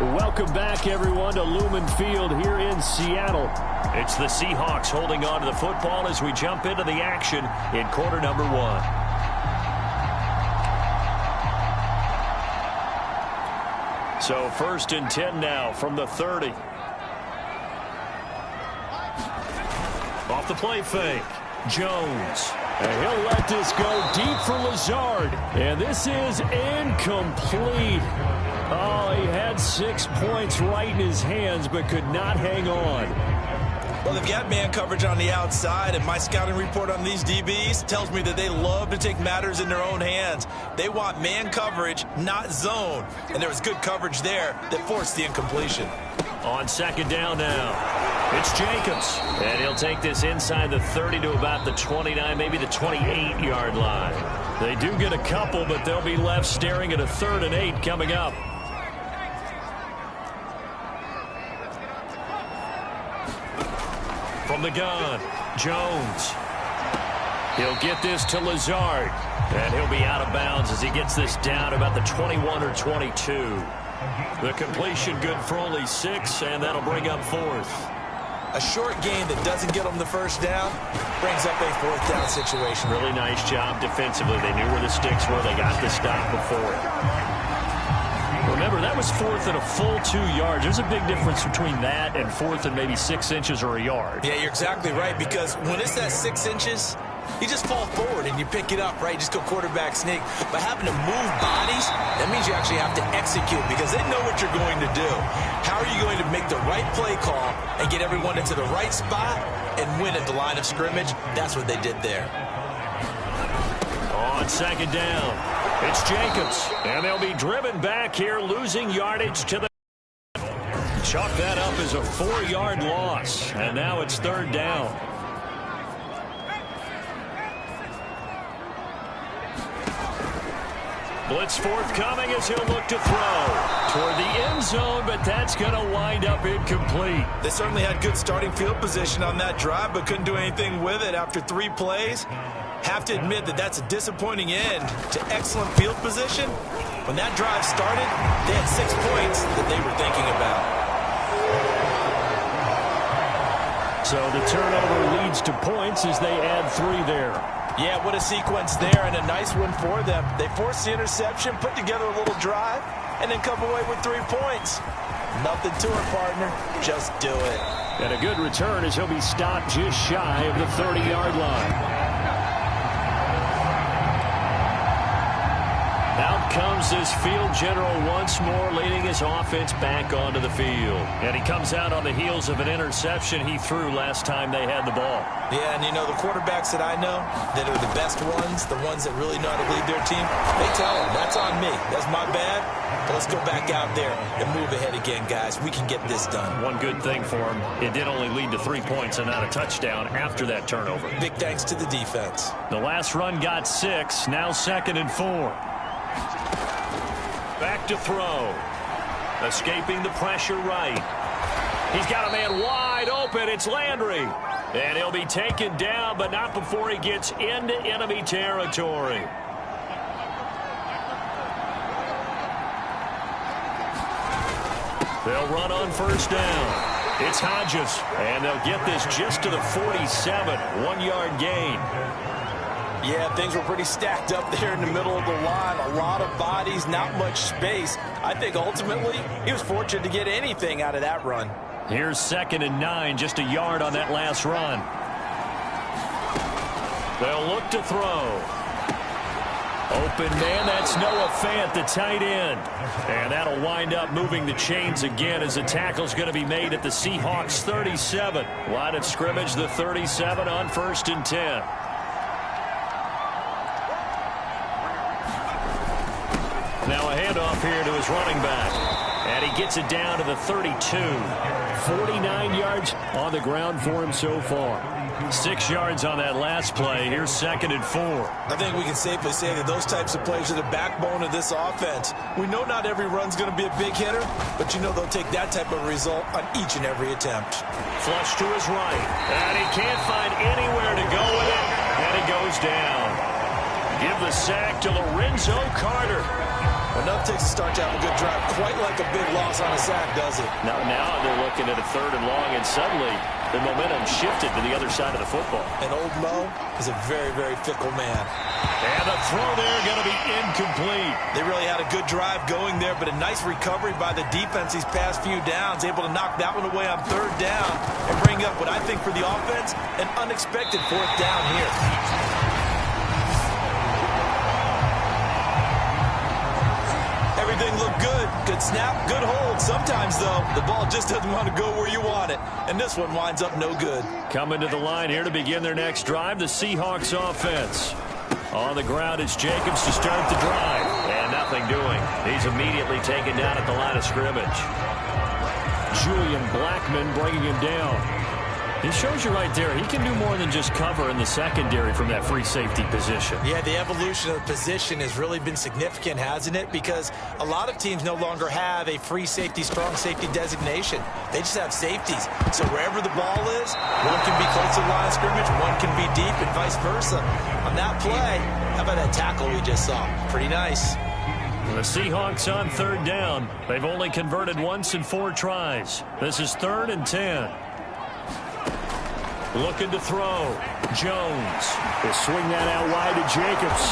Welcome back, everyone, to Lumen Field here in Seattle. It's the Seahawks holding on to the football as we jump into the action in quarter number 1. So 1st and 10 now from the 30. Off the play fake, Jones. And he'll let this go deep for Lazard. And this is incomplete. Oh, he had 6 points right in his hands, but could not hang on. Well, they've got man coverage on the outside, and my scouting report on these DBs tells me that they love to take matters in their own hands. They want man coverage, not zone. And there was good coverage there that forced the incompletion. On 2nd down now, it's Jacobs. And he'll take this inside the 30 to about the 29, maybe the 28-yard line. They do get a couple, but they'll be left staring at a 3rd and 8 coming up. From the gun, Jones. He'll get this to Lazard. And he'll be out of bounds as he gets this down about the 21 or 22. The completion good for only 6, and that'll bring up 4th. A short gain that doesn't get them the 1st down brings up a 4th down situation. Really nice job defensively. They knew where the sticks were. They got the stop before it. Remember, that was 4th and a full 2 yards. There's a big difference between that and 4th and maybe 6 inches or a yard. Yeah, you're exactly right, because when it's that 6 inches, you just fall forward and you pick it up, right? Just go quarterback sneak. But having to move bodies, that means you actually have to execute because they know what you're going to do. How are you going to make the right play call and get everyone into the right spot and win at the line of scrimmage? That's what they did there. On 2nd down, it's Jacobs. And they'll be driven back here, losing yardage to the... Chalk that up as a 4-yard loss. And now it's 3rd down. Blitz forthcoming as he'll look to throw toward the end zone, but that's going to wind up incomplete. They certainly had good starting field position on that drive, but couldn't do anything with it after 3 plays. Have to admit that that's a disappointing end to excellent field position. When that drive started, they had 6 points that they were thinking about. So the turnover leads to points as they add 3 there. Yeah, what a sequence there, and a nice one for them. They forced the interception, put together a little drive, and then come away with 3 points. Nothing to it, partner. Just do it. And a good return as he'll be stopped just shy of the 30-yard line. Out comes this field general once more, leading his offense back onto the field. And he comes out on the heels of an interception he threw last time they had the ball. Yeah, and you know, the quarterbacks that I know that are the best ones, the ones that really know how to lead their team, they tell them, that's on me. That's my bad. But let's go back out there and move ahead again, guys. We can get this done. One good thing for him, it did only lead to 3 points and not a touchdown after that turnover. Big thanks to the defense. The last run got 6, now 2nd and 4. Back to throw. Escaping the pressure right. He's got a man wide open. It's Landry. And he'll be taken down, but not before he gets into enemy territory. They'll run on 1st down. It's Hodges. And they'll get this just to the 47. 1-yard gain. Yeah, things were pretty stacked up there in the middle of the line. A lot of bodies, not much space. I think ultimately he was fortunate to get anything out of that run. Here's 2nd and 9, just a yard on that last run. They'll look to throw. Open man, that's Noah Fant, the tight end. And that'll wind up moving the chains again as the tackle's going to be made at the Seahawks 37. Line of scrimmage, the 37 on 1st and 10. Now a handoff here to his running back. And he gets it down to the 32. 49 yards on the ground for him so far. 6 yards on that last play. Here's 2nd and 4. I think we can safely say that those types of plays are the backbone of this offense. We know not every run's going to be a big hitter, but you know they'll take that type of result on each and every attempt. Flush to his right. And he can't find anywhere to go with it. And he goes down. Give the sack to Lorenzo Carter. Enough takes to start to have a good drive. Quite like a big loss on a sack, does it? Now they're looking at a 3rd and long, and suddenly the momentum shifted to the other side of the football. And old Mo is a very, very fickle man. And the throw there going to be incomplete. They really had a good drive going there, but a nice recovery by the defense these past few downs. Able to knock that one away on 3rd down and bring up what I think for the offense, an unexpected 4th down here. Everything looked good. Good snap, good hold. Sometimes, though, the ball just doesn't want to go where you want it. And this one winds up no good. Coming to the line here to begin their next drive, the Seahawks offense. On the ground, it's Jacobs to start the drive. And nothing doing. He's immediately taken down at the line of scrimmage. Julian Blackman bringing him down. He shows you right there, he can do more than just cover in the secondary from that free safety position. Yeah, the evolution of the position has really been significant, hasn't it? Because a lot of teams no longer have a free safety, strong safety designation. They just have safeties. So wherever the ball is, one can be close to the line of scrimmage, one can be deep, and vice versa. On that play, how about that tackle we just saw? Pretty nice. The Seahawks on 3rd down. They've only converted once in 4 tries. This is 3rd and 10. Looking to throw. Jones will swing that out wide to Jacobs.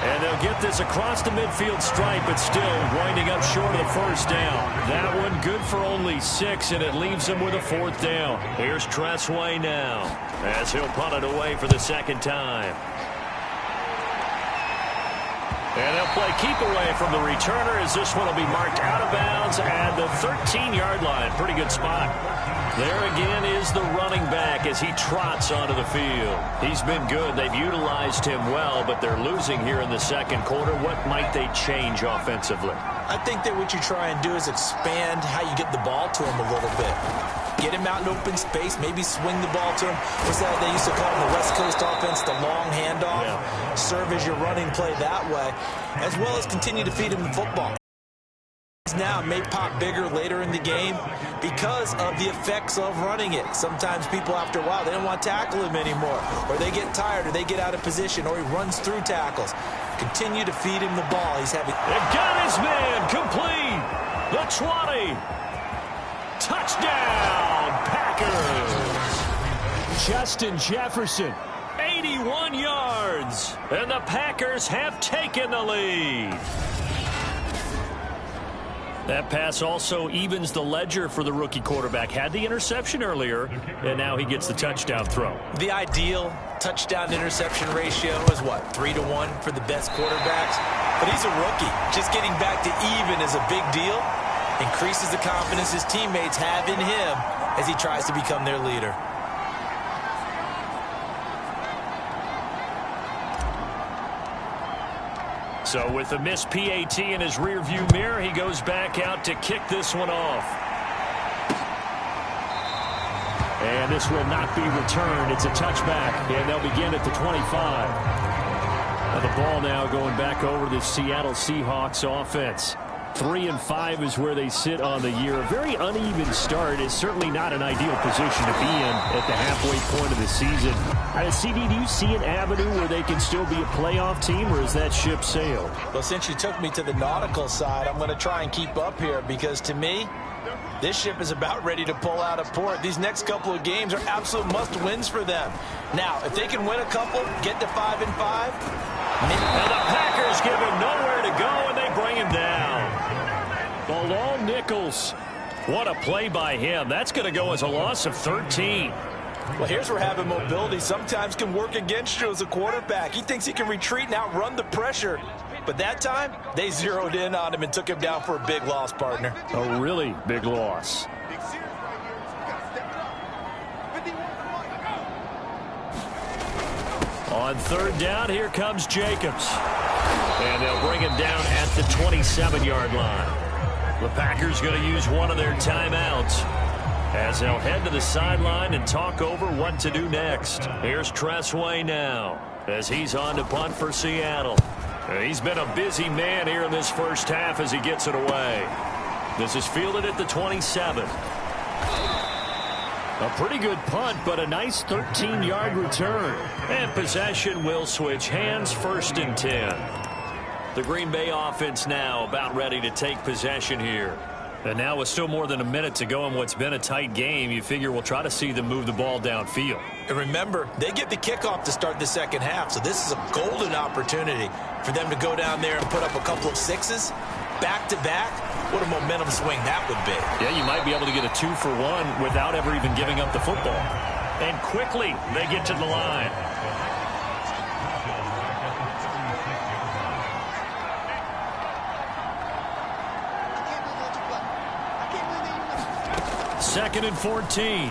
And they'll get this across the midfield stripe, but still winding up short of the 1st down. That one good for only 6, and it leaves them with a 4th down. Here's Tressway now, as he'll punt it away for the 2nd time. And they'll play keep away from the returner, as this one will be marked out of bounds at the 13-yard line. Pretty good spot. There again is the running back as he trots onto the field. He's been good. They've utilized him well, but they're losing here in the 2nd quarter. What might they change offensively? I think that what you try and do is expand how you get the ball to him a little bit. Get him out in open space, maybe swing the ball to him. What's that they used to call in the West Coast offense, the long handoff? Yeah. Serve as your running play that way, as well as continue to feed him the football. Now may pop bigger later in the game because of the effects of running it. Sometimes people, after a while, they don't want to tackle him anymore, or they get tired, or they get out of position, or he runs through tackles. Continue to feed him the ball. He's having... They've got his man complete. The 20. Touchdown, Packers. Justin Jefferson, 81 yards. And the Packers have taken the lead. That pass also evens the ledger for the rookie quarterback. Had the interception earlier, and now he gets the touchdown throw. The ideal touchdown-interception ratio is what, 3-to-1 for the best quarterbacks? But he's a rookie. Just getting back to even is a big deal. Increases the confidence his teammates have in him as he tries to become their leader. So with the missed PAT in his rearview mirror, he goes back out to kick this one off. And this will not be returned. It's a touchback, and they'll begin at the 25. Now the ball now going back over to the Seattle Seahawks offense. 3-5 is where they sit on the year. A very uneven start is certainly not an ideal position to be in at the halfway point of the season. CD, do you see an avenue where they can still be a playoff team, or is that ship sailed? Well, since you took me to the nautical side, I'm going to try and keep up here because, to me, this ship is about ready to pull out of port. These next couple of games are absolute must-wins for them. Now, if they can win a couple, get to 5-5. And the Packers give him nowhere to go, and they bring him down. Bilal Nichols. What a play by him. That's going to go as a loss of 13. Well, here's where having mobility sometimes can work against you as a quarterback. He thinks he can retreat and outrun the pressure. But that time, they zeroed in on him and took him down for a big loss, partner. A really big loss. On 3rd down, here comes Jacobs. And they'll bring him down at the 27-yard line. The Packers going to use one of their timeouts as they'll head to the sideline and talk over what to do next. Here's Tressway now as he's on to punt for Seattle. He's been a busy man here in this first half as he gets it away. This is fielded at the 27. A pretty good punt, but a nice 13-yard return. And possession will switch hands, 1st and 10. The Green Bay offense now about ready to take possession here. And now with still more than a minute to go in what's been a tight game, you figure we'll try to see them move the ball downfield. And remember, they get the kickoff to start the second half, so this is a golden opportunity for them to go down there and put up a couple of sixes back-to-back. What a momentum swing that would be. Yeah, you might be able to get a 2-for-1 without ever even giving up the football. And quickly, they get to the line. Second and 14.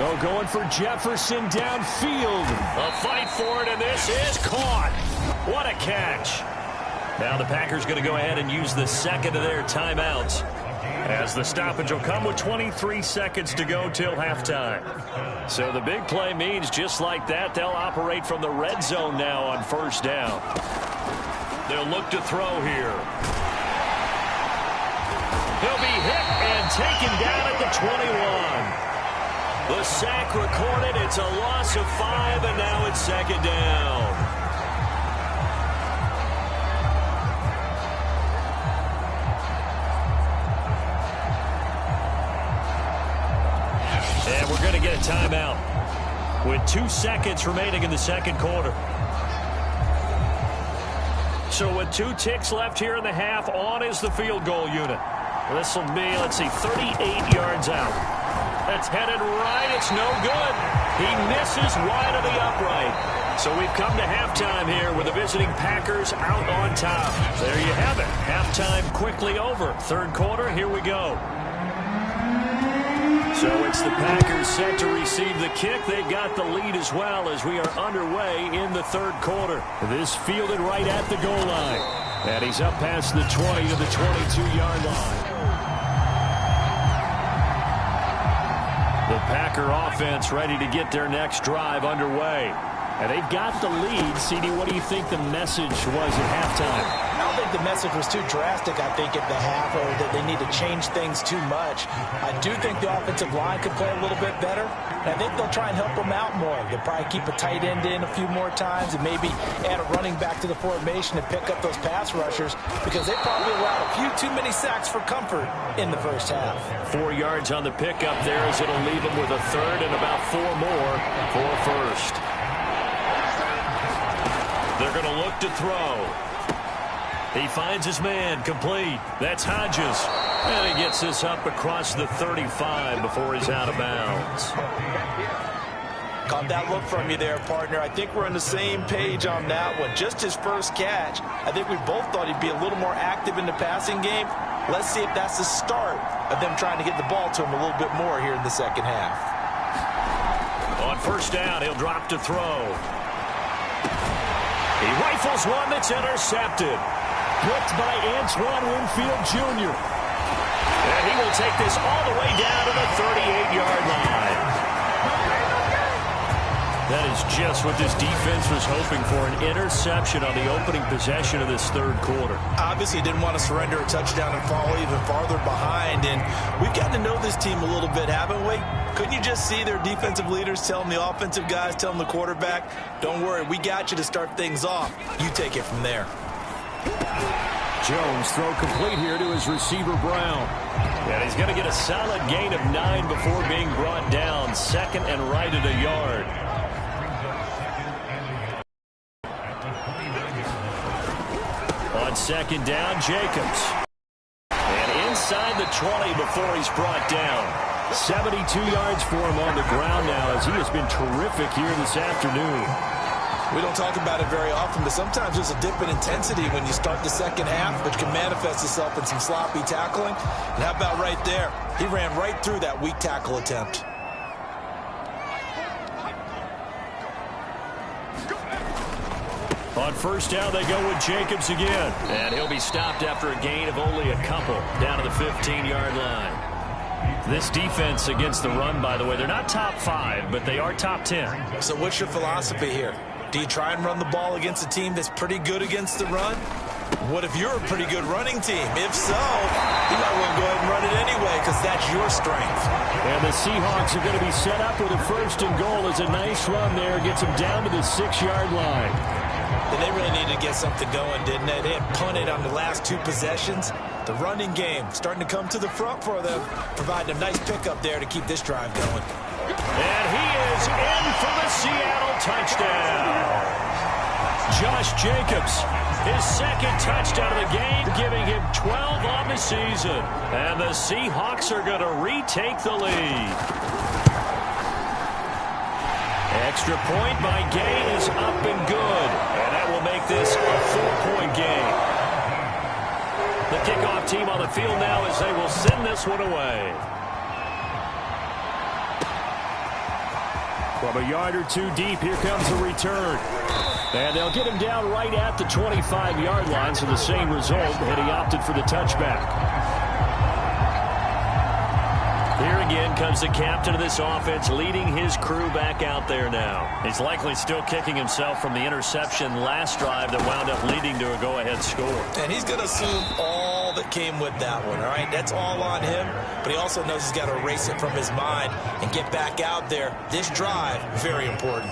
Oh, going for Jefferson downfield. A fight for it, and this is caught. What a catch. Now the Packers going to go ahead and use the second of their timeouts, as the stoppage will come with 23 seconds to go till halftime. So the big play means just like that, they'll operate from the red zone now on first down. They'll look to throw here. He'll be hit and taken down at the 21. The sack recorded. It's a loss of 5, and now it's second down. And we're going to get a timeout with 2 seconds remaining in the second quarter. So with 2 ticks left here in the half, on is the field goal unit. This will be, let's see, 38 yards out. That's headed right. It's no good. He misses wide of the upright. So we've come to halftime here with the visiting Packers out on top. There you have it. Halftime quickly over. Third quarter, here we go. So it's the Packers set to receive the kick. They've got the lead as well as we are underway in the third quarter. This fielded right at the goal line. And he's up past the 20 to the 22-yard line. The Packer offense ready to get their next drive underway. And they've got the lead. CD, what do you think the message was at halftime? I don't think the message was too drastic, I think, at the half, or that they need to change things too much. I do think the offensive line could play a little bit better. And I think they'll try and help them out more. They'll probably keep a tight end in a few more times and maybe add a running back to the formation and pick up those pass rushers, because they probably allowed a few too many sacks for comfort in the first half. 4 yards on the pickup there, as it'll leave them with a third and about 4 more for first. They're going to look to throw. He finds his man, complete. That's Hodges. And he gets this up across the 35 before he's out of bounds. Caught that look from you there, partner. I think we're on the same page on that one. Just his first catch. I think we both thought he'd be a little more active in the passing game. Let's see if that's the start of them trying to get the ball to him a little bit more here in the second half. On first down, he'll drop to throw. He rifles one that's intercepted. Picked by Antoine Winfield Jr. And he will take this all the way down to the 38-yard line. That is just what this defense was hoping for, an interception on the opening possession of this third quarter. Obviously didn't want to surrender a touchdown and fall even farther behind. And we've gotten to know this team a little bit, haven't we? Couldn't you just see their defensive leaders telling the offensive guys, telling the quarterback, don't worry, we got you to start things off. You take it from there. Jones throw complete here to his receiver Brown. And he's going to get a solid gain of 9 before being brought down. Second and right at a yard. On second down, Jacobs. And inside the 20 before he's brought down. 72 yards for him on the ground now, as he has been terrific here this afternoon. We don't talk about it very often, but sometimes there's a dip in intensity when you start the second half, which can manifest itself in some sloppy tackling. And how about right there? He ran right through that weak tackle attempt. On first down, they go with Jacobs again. And he'll be stopped after a gain of only a couple down to the 15-yard line. This defense against the run, by the way, they're not top 5, but they are top 10. So what's your philosophy here? Do you try and run the ball against a team that's pretty good against the run? What if you're a pretty good running team? If so, you might want to go ahead and run it anyway, because that's your strength. And the Seahawks are going to be set up with a first and goal as a nice run there gets them down to the 6-yard line. then they really needed to get something going, didn't they? They had punted on the last 2 possessions. The running game starting to come to the front for them, providing a nice pickup there to keep this drive going. And he is in for the Seattle touchdown. Josh Jacobs, his second touchdown of the game, giving him 12 on the season. And the Seahawks are going to retake the lead. Extra point by Gay is up and good. And that will make this a 4-point game. The kickoff team on the field now as they will send this one away. From a yard or 2 deep, here comes a return. And they'll get him down right at the 25-yard line, so the same result, and he opted for the touchback. Here again comes the captain of this offense, leading his crew back out there now. He's likely still kicking himself from the interception last drive that wound up leading to a go-ahead score. And he's going to assume all that came with that one, all right? That's all on him, but he also knows he's got to erase it from his mind and get back out there. This drive, very important.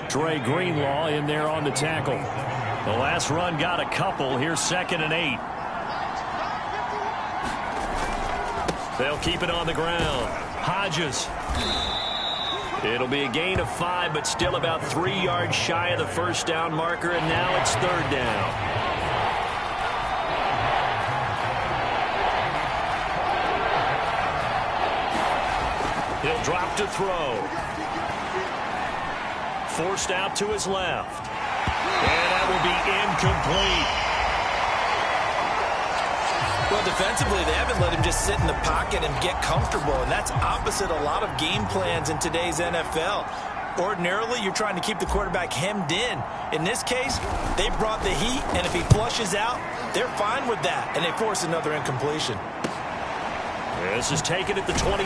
Dre Greenlaw in there on the tackle. The last run got a couple. Here's 2nd and 8. They'll keep it on the ground. Hodges. It'll be a gain of 5, but still about 3 yards shy of the first down marker, and now it's 3rd down. He'll drop to throw. Forced out to his left. And that will be incomplete. Well, defensively, they haven't let him just sit in the pocket and get comfortable, and that's opposite a lot of game plans in today's NFL. Ordinarily, you're trying to keep the quarterback hemmed in. In this case, they brought the heat, and if he flushes out, they're fine with that, and they force another incompletion. This is taken at the 23.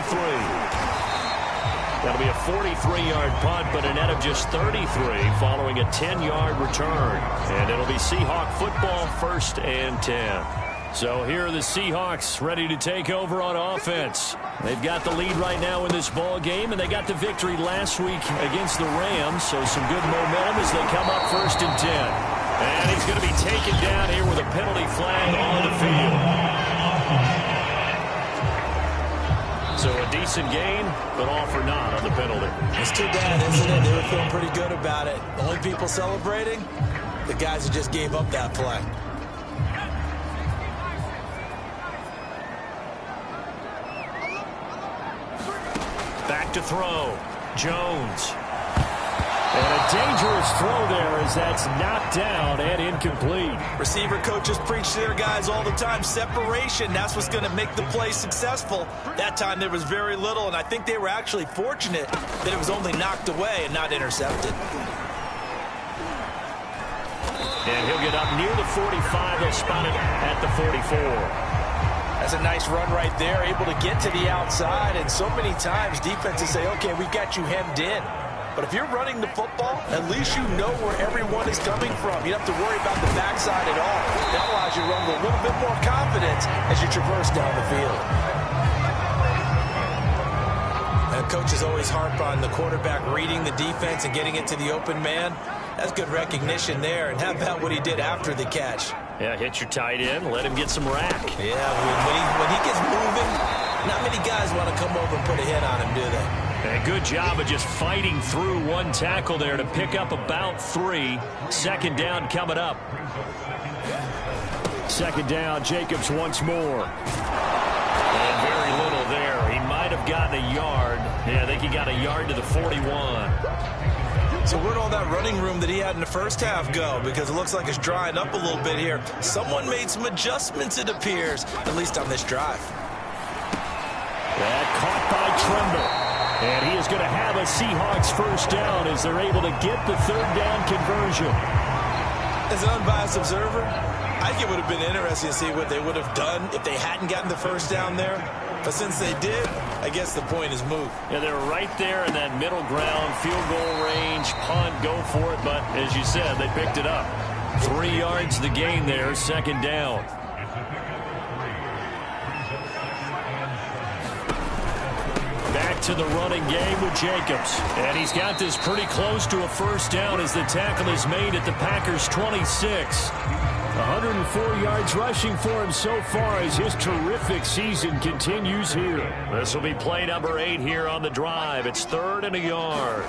That'll be a 43-yard punt, but a net of just 33 following a 10-yard return. And it'll be Seahawk football, 1st and 10. So here are the Seahawks ready to take over on offense. They've got the lead right now in this ball game, and they got the victory last week against the Rams, so some good momentum as they come up 1st and 10. And he's going to be taken down here with a penalty flag on the field. So a decent gain, but all for naught on the penalty. It's too bad, isn't it? They were feeling pretty good about it. The only people celebrating, the guys who just gave up that play. Back to throw. Jones. And a dangerous throw there as that's knocked down and incomplete. Receiver coaches preach to their guys all the time. Separation, that's what's going to make the play successful. That time there was very little, and I think they were actually fortunate that it was only knocked away and not intercepted. And he'll get up near the 45. They'll spot it at the 44. That's a nice run right there, able to get to the outside. And so many times defenses say, okay, we've got you hemmed in. But if you're running the football, at least you know where everyone is coming from. You don't have to worry about the backside at all. That allows you to run with a little bit more confidence as you traverse down the field. And coaches always harp on the quarterback reading the defense and getting it to the open man. That's good recognition there. And how about what he did after the catch? Yeah, hit your tight end, let him get some rack. Yeah, when he gets moving, not many guys want to come over and put a hit on him, do they? And a good job of just fighting through one tackle there to pick up about 3. 2nd down coming up. 2nd down, Jacobs once more. And very little there. He might have gotten a yard. Yeah, I think he got a yard to the 41. So where'd all that running room that he had in the first half go? Because it looks like it's drying up a little bit here. Someone made some adjustments, it appears, at least on this drive. That caught by Tremble. And he is going to have a Seahawks 1st down as they're able to get the 3rd down conversion. As an unbiased observer, I think it would have been interesting to see what they would have done if they hadn't gotten the 1st down there. But since they did, I guess the point is moot. Yeah, they're right there in that middle ground, field goal range, punt, go for it. But as you said, they picked it up. 3 yards the gain there, 2nd down. Back to the running game with Jacobs. And he's got this pretty close to a first down as the tackle is made at the Packers' 26. 104 yards rushing for him so far as his terrific season continues here. This will be play number 8 here on the drive. It's 3rd and a yard.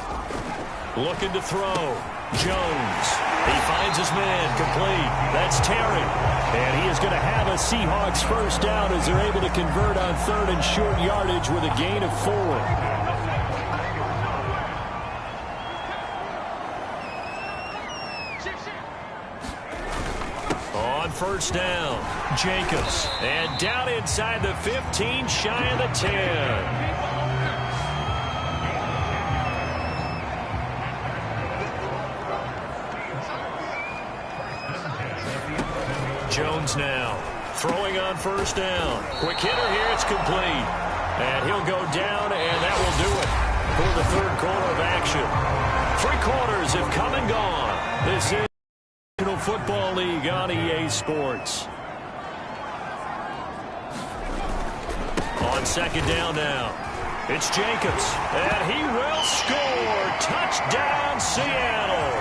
Looking to throw. Jones. He finds his man. Complete. That's Terry. And he is going to have a Seahawks first down as they're able to convert on 3rd and short yardage with a gain of 4. On first down, Jacobs. And down inside the 15, shy of the 10. Jones now throwing on first down. Quick hitter here. It's complete. And he'll go down, and that will do it for the 3rd quarter of action. 3 quarters have come and gone. This is National Football League on EA Sports. On second down now, it's Jacobs, and he will score. Touchdown, Seattle.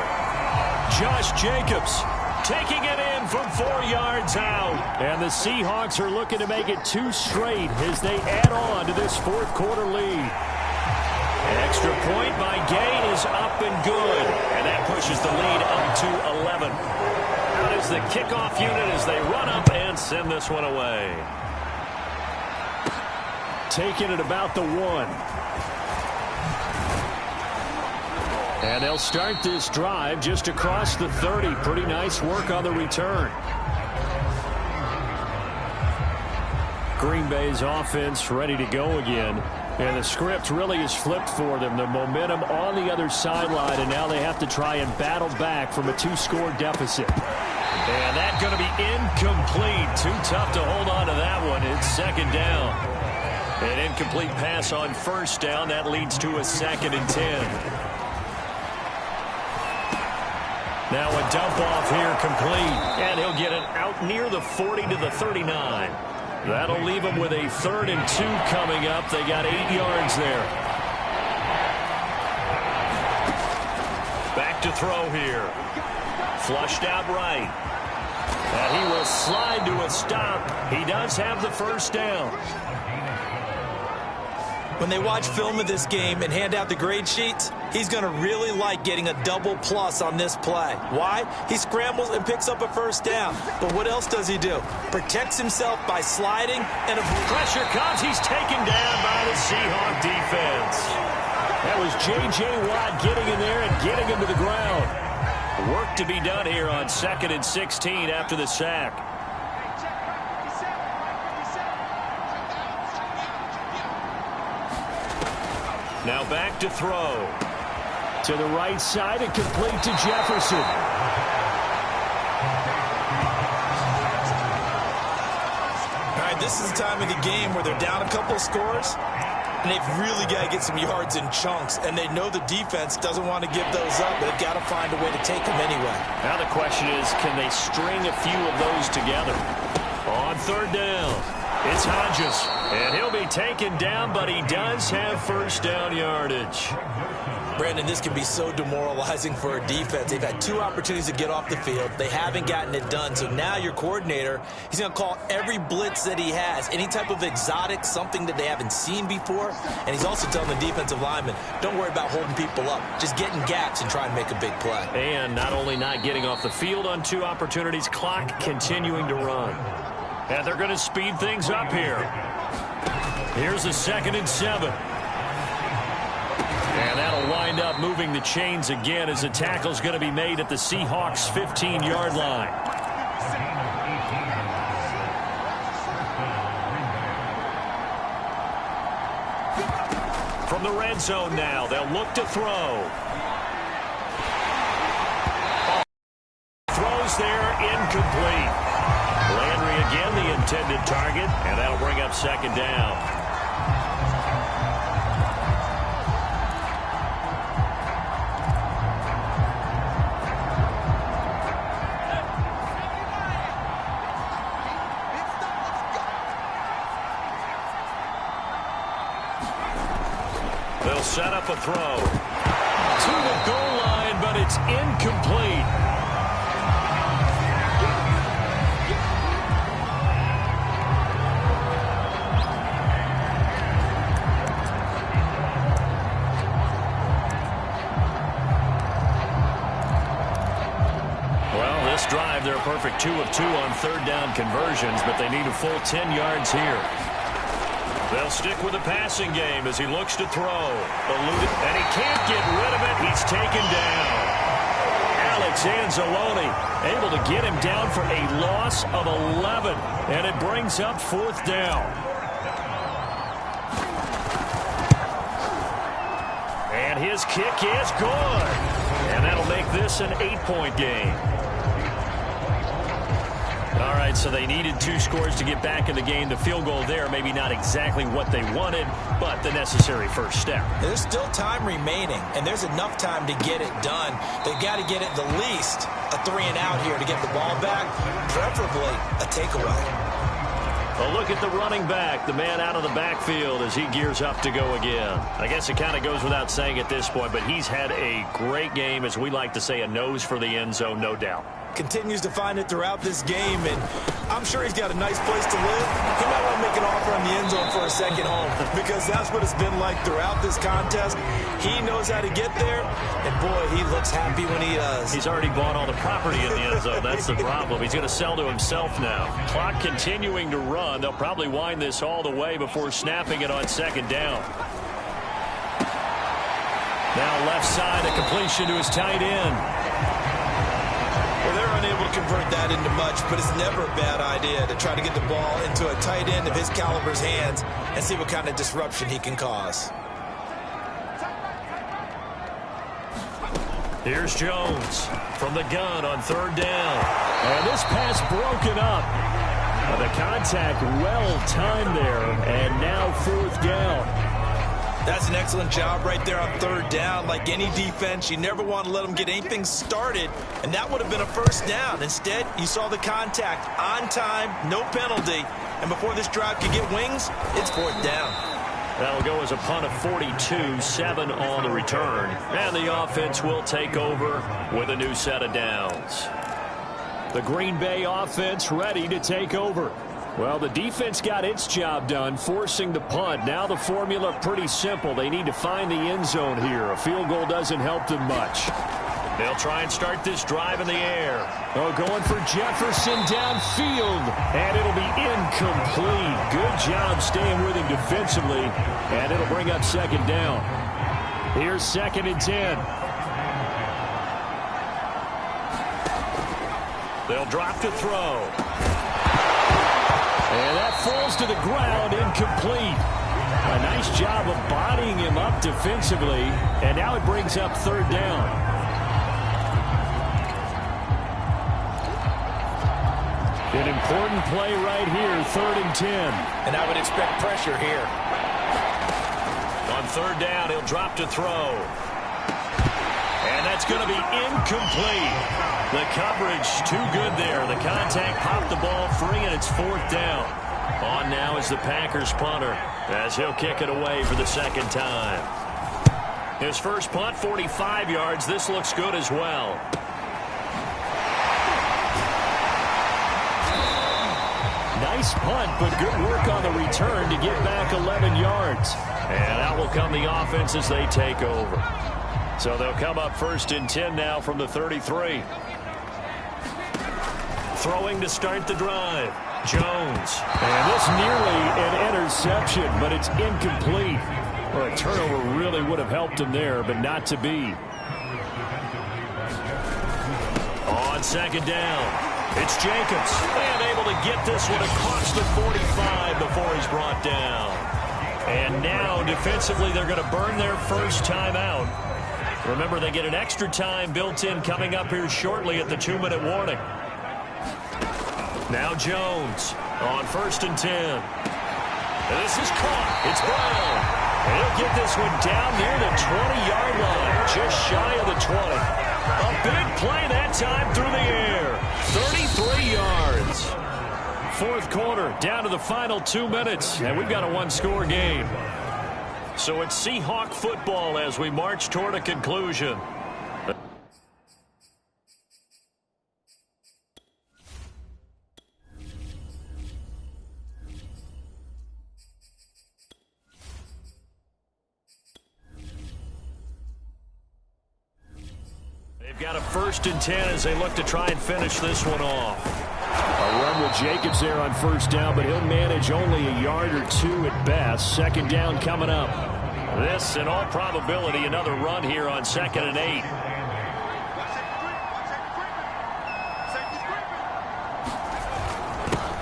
Josh Jacobs taking it in from 4 yards out. And the Seahawks are looking to make it 2 straight as they add on to this 4th quarter lead. Extra point by Gay is up and good. And that pushes the lead up to 11. Out is the kickoff unit as they run up and send this one away. Taking it about the 1. And they'll start this drive just across the 30. Pretty nice work on the return. Green Bay's offense ready to go again. And the script really is flipped for them. The momentum on the other sideline, and now they have to try and battle back from a 2-score deficit. And that's going to be incomplete. Too tough to hold on to that one. It's second down. An incomplete pass on first down. That leads to a 2nd and 10. Now a dump off here complete. And he'll get it out near the 40 to the 39. That'll leave them with a 3rd and 2 coming up. They got 8 yards there. Back to throw here. Flushed out right. And he will slide to a stop. He does have the first down. When they watch film of this game and hand out the grade sheets, he's going to really like getting a double plus on this play. Why? He scrambles and picks up a first down. But what else does he do? Protects himself by sliding, and if pressure comes, he's taken down by the Seahawk defense. That was J.J. Watt getting in there and getting him to the ground. Work to be done here on 2nd and 16 after the sack. Now back to throw. To the right side and complete to Jefferson. All right, this is the time of the game where they're down a couple of scores, and they've really got to get some yards in chunks, and they know the defense doesn't want to give those up, but they've got to find a way to take them anyway. Now the question is, can they string a few of those together? On 3rd down. It's Hodges, and he'll be taken down, but he does have first down yardage. Brandon, this can be so demoralizing for a defense. They've had 2 opportunities to get off the field. They haven't gotten it done. So now your coordinator, he's going to call every blitz that he has, any type of exotic, something that they haven't seen before. And he's also telling the defensive lineman, don't worry about holding people up. Just get in gaps and try and make a big play. And not only not getting off the field on 2 opportunities, clock continuing to run. And they're going to speed things up here. Here's a 2nd and 7. And that'll wind up moving the chains again as the tackle's going to be made at the Seahawks' 15-yard line. From the red zone now, they'll look to throw. Throws there, incomplete. Landry again the intended target, and that'll bring up 2nd down. They'll set up a throw to the goal line, but it's incomplete. Drive, they're a perfect 2 of 2 on third down conversions, but they need a full 10 yards here. They'll stick with the passing game as he looks to throw. Eluded, and he can't get rid of it. He's taken down. Alex Anzalone able to get him down for a loss of 11, and it brings up fourth down. And his kick is good. And that'll make this an 8-point game. All right, so they needed 2 scores to get back in the game. The field goal there, maybe not exactly what they wanted, but the necessary first step. There's still time remaining, and there's enough time to get it done. They've got to get it the least a 3-and-out here to get the ball back, preferably a takeaway. A look at the running back, the man out of the backfield as he gears up to go again. I guess it kind of goes without saying at this point, but he's had a great game, as we like to say, a nose for the end zone, no doubt. Continues to find it throughout this game, and I'm sure he's got a nice place to live. He might want to make an offer on the end zone for a second home, because that's what it's been like throughout this contest. He knows how to get there, and boy, he looks happy when he does. He's already bought all the property in the end zone. That's the problem. He's going to sell to himself now. Clock continuing to run. They'll probably wind this all the way before snapping it on second down. Now left side, a completion to his tight end. Well, they're unable to convert that into much, but it's never a bad idea to try to get the ball into a tight end of his caliber's hands and see what kind of disruption he can cause. Here's Jones from the gun on third down. And this pass broken up. The contact well timed there, and now fourth down. That's an excellent job right there on third down. Like any defense, you never want to let them get anything started, and that would have been a first down. Instead, you saw the contact on time, no penalty, and before this drive could get wings, it's fourth down. That'll go as a punt of 42, 7 on the return. And the offense will take over with a new set of downs. The Green Bay offense ready to take over. Well, the defense got its job done, forcing the punt. Now the formula pretty simple. They need to find the end zone here. A field goal doesn't help them much. They'll try and start this drive in the air. Oh, going for Jefferson downfield. And it'll be incomplete. Good job staying with him defensively. And it'll bring up second down. Here's 2nd and 10. They'll drop to throw. And that falls to the ground, incomplete. A nice job of bodying him up defensively, and now it brings up third down. An important play right here, 3rd and 10. And I would expect pressure here. On third down, he'll drop to throw. And that's going to be incomplete. The coverage too good there. The contact popped the ball free, and it's fourth down. On now is the Packers punter as he'll kick it away for the second time. His first punt, 45 yards. This looks good as well. Nice punt, but good work on the return to get back 11 yards. And out will come the offense as they take over. So they'll come up 1st and 10 now from the 33. Throwing to start the drive. Jones. And this nearly an interception, but it's incomplete. Well, a turnover really would have helped him there, but not to be. On second down, it's Jacobs. And able to get this one across the 45 before he's brought down. And now, defensively, they're going to burn their first timeout. Remember, they get an extra time built in coming up here shortly at the 2-minute warning. Now Jones on 1st and 10. And this is caught. It's Brown. And he'll get this one down near the 20-yard line, just shy of the 20. A big play that time through the air. 33 yards. Fourth quarter, down to the final 2 minutes, and we've got a one-score game. So it's Seahawk football as we march toward a conclusion. They've got a 1st and 10 as they look to try and finish this one off. A run with Jacobs there on 1st down, but he'll manage only a yard or 2 at best. 2nd down coming up. This, in all probability, another run here on 2nd and 8.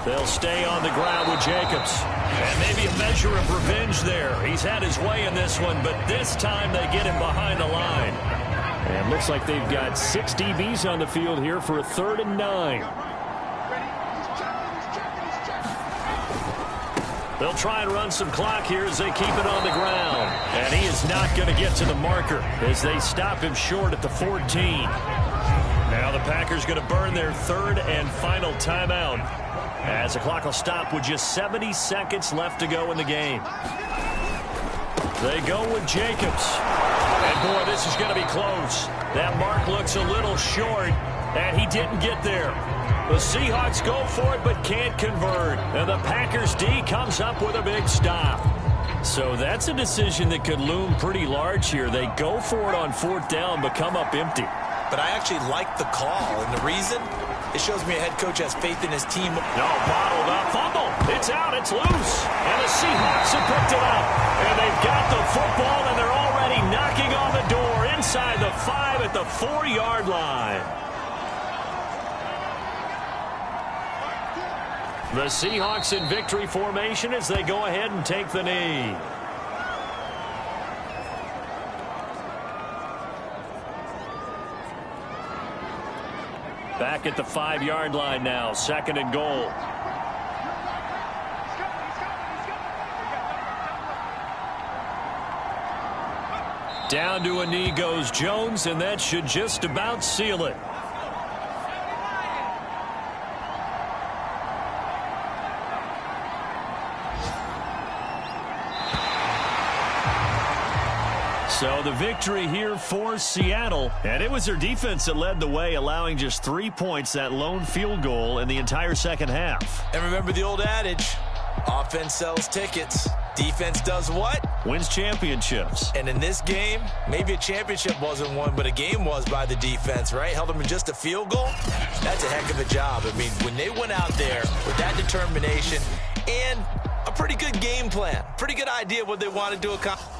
They'll stay on the ground with Jacobs. And maybe a measure of revenge there. He's had his way in this one, but this time they get him behind the line. And looks like they've got 6 DBs on the field here for a 3rd and 9. They'll try and run some clock here as they keep it on the ground. And he is not going to get to the marker as they stop him short at the 14. Now the Packers going to burn their 3rd and final timeout as the clock will stop with just 70 seconds left to go in the game. They go with Jacobs. And, boy, this is going to be close. That mark looks a little short, and he didn't get there. The Seahawks go for it but can't convert. And the Packers D comes up with a big stop. So that's a decision that could loom pretty large here. They go for it on 4th down but come up empty. But I actually like the call, and the reason? It shows me a head coach has faith in his team. No, bottled up. Fumble. It's out. It's loose. And the Seahawks have picked it up. And they've got the football, and they're already knocking on the door inside the 5 at the 4-yard line. The Seahawks in victory formation as they go ahead and take the knee. Back at the 5-yard line now, 2nd and goal. Down to a knee goes Jones, and that should just about seal it. So the victory here for Seattle, and it was their defense that led the way, allowing just 3 points, that lone field goal in the entire second half. And remember the old adage, offense sells tickets. Defense does what? Wins championships. And in this game, maybe a championship wasn't won, but a game was by the defense, right? Held them to just a field goal. That's a heck of a job. I mean, when they went out there with that determination and a pretty good game plan, pretty good idea of what they wanted to accomplish.